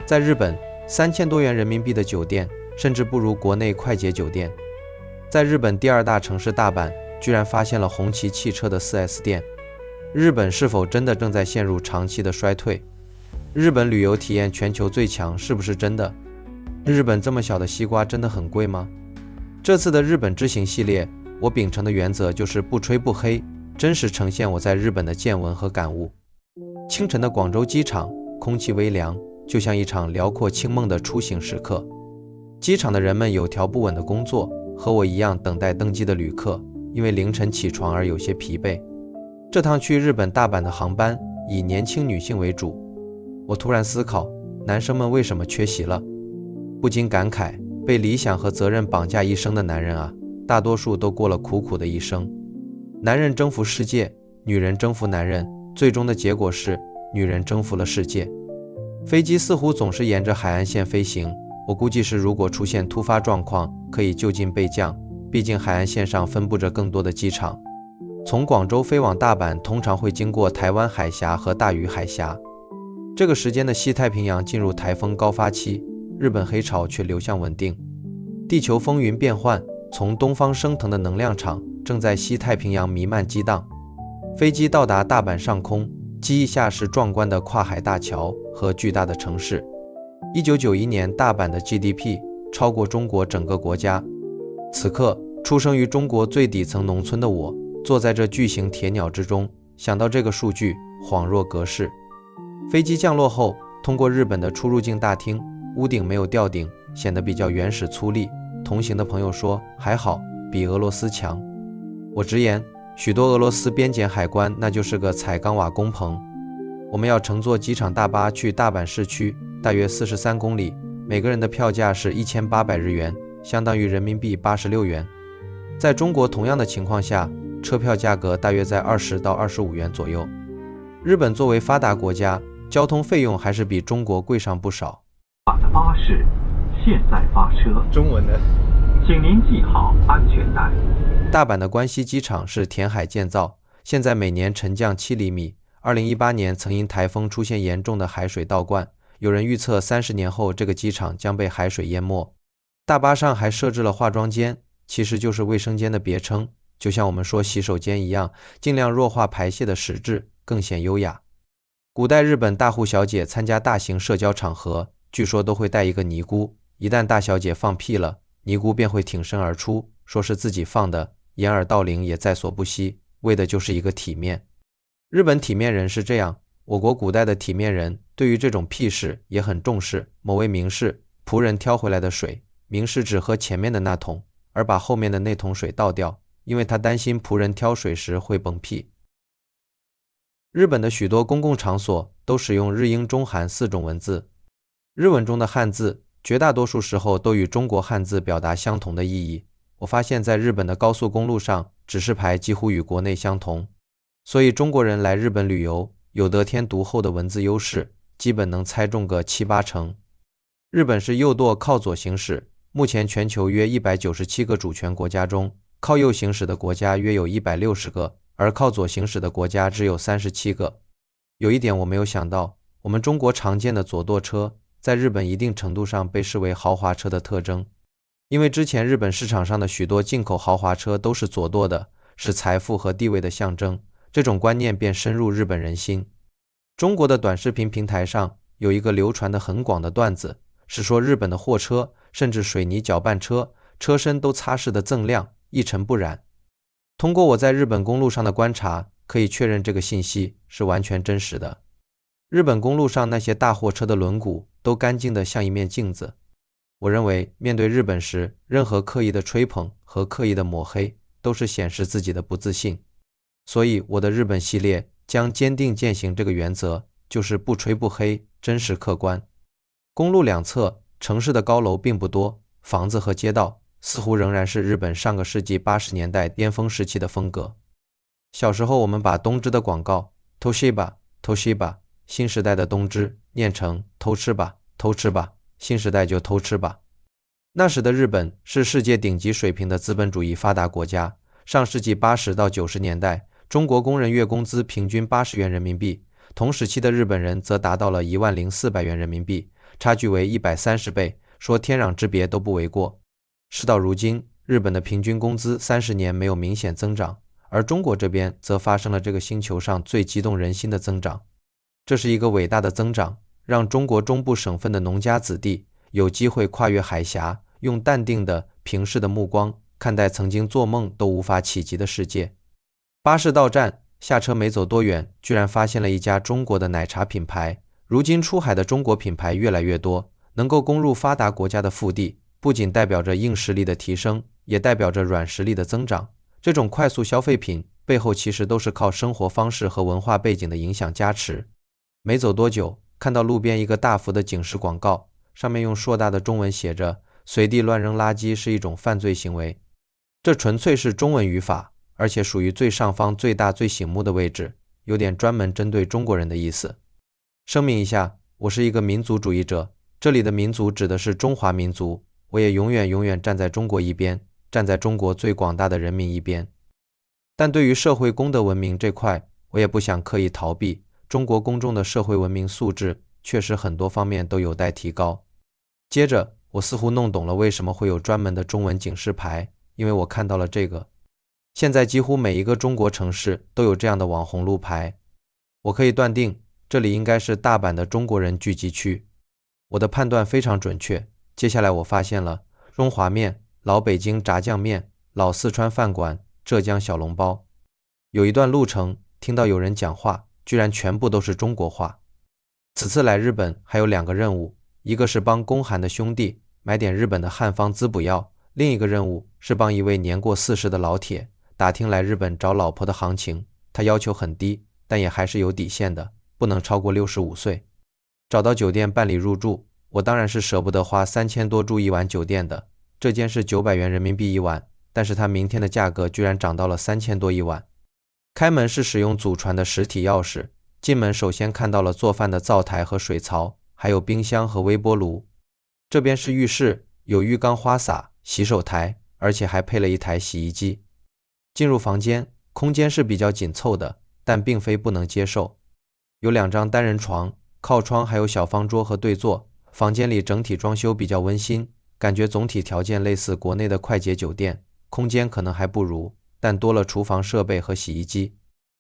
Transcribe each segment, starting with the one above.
在日本，3000多元人民币的酒店甚至不如国内快捷酒店。在日本第2大城市大阪，居然发现了红旗汽车的 4S 店。日本是否真的正在陷入长期的衰退？日本旅游体验全球最强是不是真的？日本这么小的西瓜真的很贵吗？这次的日本之行系列，我秉承的原则就是不吹不黑，真实呈现我在日本的见闻和感悟。清晨的广州机场，空气微凉，就像一场辽阔清梦的出行时刻。机场的人们有条不紊的工作，和我一样等待登机的旅客，因为凌晨起床而有些疲惫。这趟去日本大阪的航班以年轻女性为主，我突然思考，男生们为什么缺席了？不禁感慨，被理想和责任绑架一生的男人啊，大多数都过了苦苦的一生。男人征服世界，女人征服男人，最终的结果是女人征服了世界。飞机似乎总是沿着海岸线飞行，我估计是如果出现突发状况，可以就近备降，毕竟海岸线上分布着更多的机场。从广州飞往大阪通常会经过台湾海峡和大隅海峡。这个时间的西太平洋进入台风高发期，日本黑潮却流向稳定。地球风云变幻，从东方升腾的能量场正在西太平洋弥漫激荡。飞机到达大阪上空，机翼下是壮观的跨海大桥和巨大的城市。1991年大阪的 GDP 超过中国整个国家。此刻，出生于中国最底层农村的我，坐在这巨型铁鸟之中，想到这个数据，恍若隔世。飞机降落后，通过日本的出入境大厅，屋顶没有吊顶，显得比较原始粗粝。同行的朋友说还好，比俄罗斯强。我直言，许多俄罗斯边检海关那就是个彩钢瓦工棚。我们要乘坐机场大巴去大阪市区，大约43公里，每个人的票价是1800日元，相当于人民币86元。在中国同样的情况下，车票价格大约在20到25元左右。日本作为发达国家，交通费用还是比中国贵上不少。巴士现在发车，中文的，请您系好安全带。大阪的关西机场是填海建造，现在每年沉降7厘米。2018年曾因台风出现严重的海水倒灌，有人预测30年后这个机场将被海水淹没。大巴上还设置了化妆间，其实就是卫生间的别称，就像我们说洗手间一样，尽量弱化排泄的实质，更显优雅。古代日本大户小姐参加大型社交场合，据说都会带一个尼姑，一旦大小姐放屁了，尼姑便会挺身而出，说是自己放的，掩耳盗铃也在所不惜，为的就是一个体面。日本体面人是这样，我国古代的体面人对于这种屁事也很重视。某位名士，仆人挑回来的水，名士只喝前面的那桶，而把后面的那桶水倒掉，因为他担心仆人挑水时会崩屁。日本的许多公共场所都使用日英中韩4种文字。日文中的汉字绝大多数时候都与中国汉字表达相同的意义。我发现在日本的高速公路上，指示牌几乎与国内相同，所以中国人来日本旅游有得天独厚的文字优势，基本能猜中个7、8成。日本是右舵靠左行驶，目前全球约197个主权国家中，靠右行驶的国家约有160个，而靠左行驶的国家只有37个。有一点我没有想到，我们中国常见的左舵车，在日本一定程度上被视为豪华车的特征，因为之前日本市场上的许多进口豪华车都是左舵的，是财富和地位的象征，这种观念便深入日本人心。中国的短视频平台上有一个流传的很广的段子，是说日本的货车甚至水泥搅拌车，车身都擦拭得锃亮，一尘不染。通过我在日本公路上的观察，可以确认这个信息是完全真实的。日本公路上那些大货车的轮毂都干净得像一面镜子。我认为面对日本时，任何刻意的吹捧和刻意的抹黑都是显示自己的不自信。所以我的日本系列将坚定践行这个原则，就是不吹不黑，真实客观。公路两侧城市的高楼并不多，房子和街道似乎仍然是日本上个世纪80年代巅峰时期的风格。小时候我们把东芝的广告 Toshiba Toshiba 新时代的东芝念成偷吃吧偷吃吧，新时代就偷吃吧。那时的日本是世界顶级水平的资本主义发达国家，上世纪80到90年代，中国工人月工资平均80元人民币，同时期的日本人则达到了10400元人民币，差距为130倍，说天壤之别都不为过。事到如今，日本的平均工资30年没有明显增长，而中国这边则发生了这个星球上最激动人心的增长。这是一个伟大的增长，让中国中部省份的农家子弟有机会跨越海峡，用淡定的、平视的目光看待曾经做梦都无法企及的世界。巴士到站，下车没走多远，居然发现了一家中国的奶茶品牌。如今出海的中国品牌越来越多，能够攻入发达国家的腹地，不仅代表着硬实力的提升，也代表着软实力的增长。这种快速消费品背后其实都是靠生活方式和文化背景的影响加持。没走多久，看到路边一个大幅的警示广告，上面用硕大的中文写着随地乱扔垃圾是一种犯罪行为。这纯粹是中文语法，而且属于最上方最大最醒目的位置，有点专门针对中国人的意思。声明一下，我是一个民族主义者，这里的民族指的是中华民族，我也永远站在中国一边，站在中国最广大的人民一边。但对于社会公德文明这块，我也不想刻意逃避，中国公众的社会文明素质确实很多方面都有待提高。接着，我似乎弄懂了为什么会有专门的中文警示牌，因为我看到了这个。现在几乎每一个中国城市都有这样的网红路牌，我可以断定这里应该是大阪的中国人聚集区。我的判断非常准确，接下来我发现了中华面、老北京炸酱面、老四川饭馆、浙江小笼包。有一段路程听到有人讲话，居然全部都是中国话。此次来日本还有2个任务，一个是帮宫寒的兄弟买点日本的汉方滋补药，另一个任务是帮一位年过40的老铁打听来日本找老婆的行情。他要求很低，但也还是有底线的，不能超过65岁。找到酒店办理入住，我当然是舍不得花3000多住一晚酒店的，这间是900元人民币一晚，但是它明天的价格居然涨到了3000多一晚。开门是使用祖传的实体钥匙，进门首先看到了做饭的灶台和水槽，还有冰箱和微波炉。这边是浴室，有浴缸花洒、洗手台，而且还配了一台洗衣机。进入房间，空间是比较紧凑的，但并非不能接受。有2张单人床，靠窗还有小方桌和对座。房间里整体装修比较温馨，感觉总体条件类似国内的快捷酒店，空间可能还不如，但多了厨房设备和洗衣机。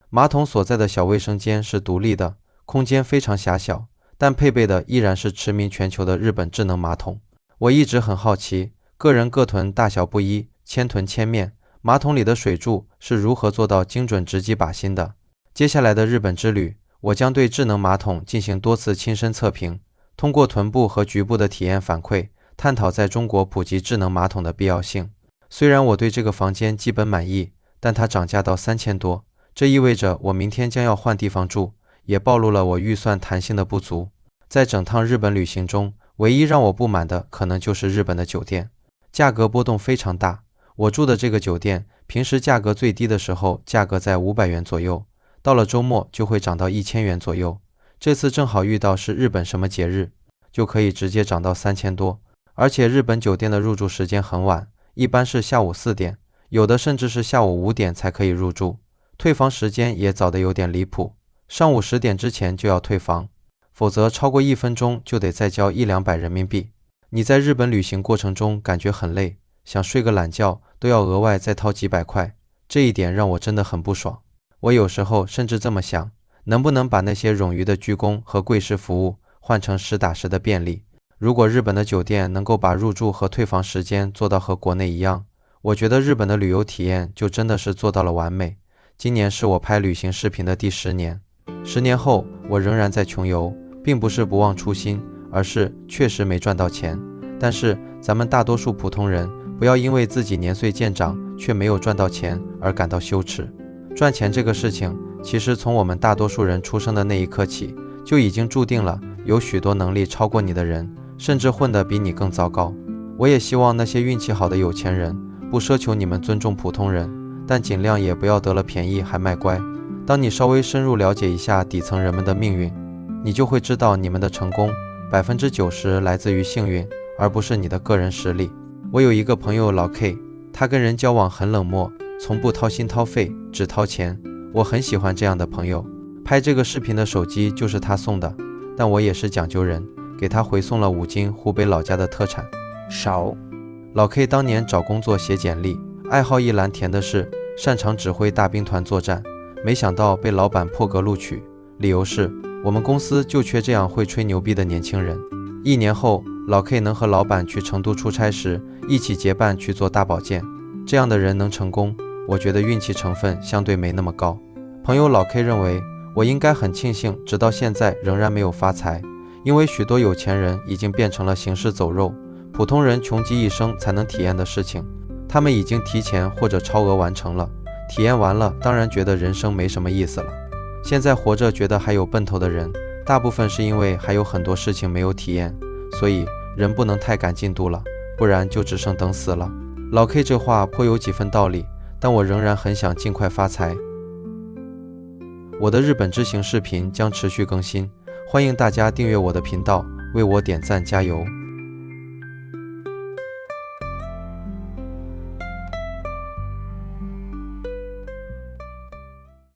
马桶所在的小卫生间是独立的，空间非常狭小，但配备的依然是驰名全球的日本智能马桶。我一直很好奇，个人各臀大小不一，千臀千面，马桶里的水柱是如何做到精准直击靶心的。接下来的日本之旅，我将对智能马桶进行多次亲身测评，通过臀部和局部的体验反馈，探讨在中国普及智能马桶的必要性。虽然我对这个房间基本满意，但它涨价到3000多，这意味着我明天将要换地方住，也暴露了我预算弹性的不足。在整趟日本旅行中，唯一让我不满的可能就是日本的酒店，价格波动非常大。我住的这个酒店，平时价格最低的时候价格在500元左右，到了周末就会涨到1000元左右。这次正好遇到是日本什么节日，就可以直接涨到3000多。而且日本酒店的入住时间很晚，一般是下午4点，有的甚至是下午5点才可以入住。退房时间也早得有点离谱，上午10点之前就要退房，否则超过1分钟就得再交100-200人民币。你在日本旅行过程中感觉很累，想睡个懒觉都要额外再掏几百块，这一点让我真的很不爽。我有时候甚至这么想，能不能把那些冗余的鞠躬和跪式服务换成实打实的便利？如果日本的酒店能够把入住和退房时间做到和国内一样，我觉得日本的旅游体验就真的是做到了完美。今年是我拍旅行视频的第10年，10年后我仍然在穷游，并不是不忘初心，而是确实没赚到钱。但是咱们大多数普通人不要因为自己年岁渐长却没有赚到钱而感到羞耻。赚钱这个事情，其实从我们大多数人出生的那一刻起，就已经注定了有许多能力超过你的人，甚至混得比你更糟糕。我也希望那些运气好的有钱人，不奢求你们尊重普通人，但尽量也不要得了便宜还卖乖。当你稍微深入了解一下底层人们的命运，你就会知道你们的成功90%来自于幸运，而不是你的个人实力。我有一个朋友老 K， 他跟人交往很冷漠，从不掏心掏肺，只掏钱。我很喜欢这样的朋友。拍这个视频的手机就是他送的，但我也是讲究人，给他回送了5斤湖北老家的特产。少。老 K 当年找工作写简历，爱好一栏填的是擅长指挥大兵团作战，没想到被老板破格录取，理由是我们公司就缺这样会吹牛逼的年轻人。1年后，老 K 能和老板去成都出差时一起结伴去做大保健，这样的人能成功，我觉得运气成分相对没那么高。朋友老 K 认为我应该很庆幸直到现在仍然没有发财，因为许多有钱人已经变成了行尸走肉，普通人穷极一生才能体验的事情，他们已经提前或者超额完成了，体验完了当然觉得人生没什么意思了。现在活着觉得还有奔头的人，大部分是因为还有很多事情没有体验，所以人不能太赶进度了，不然就只剩等死了。老 K 这话颇有几分道理，但我仍然很想尽快发财。我的日本之行视频将持续更新，欢迎大家订阅我的频道，为我点赞加油。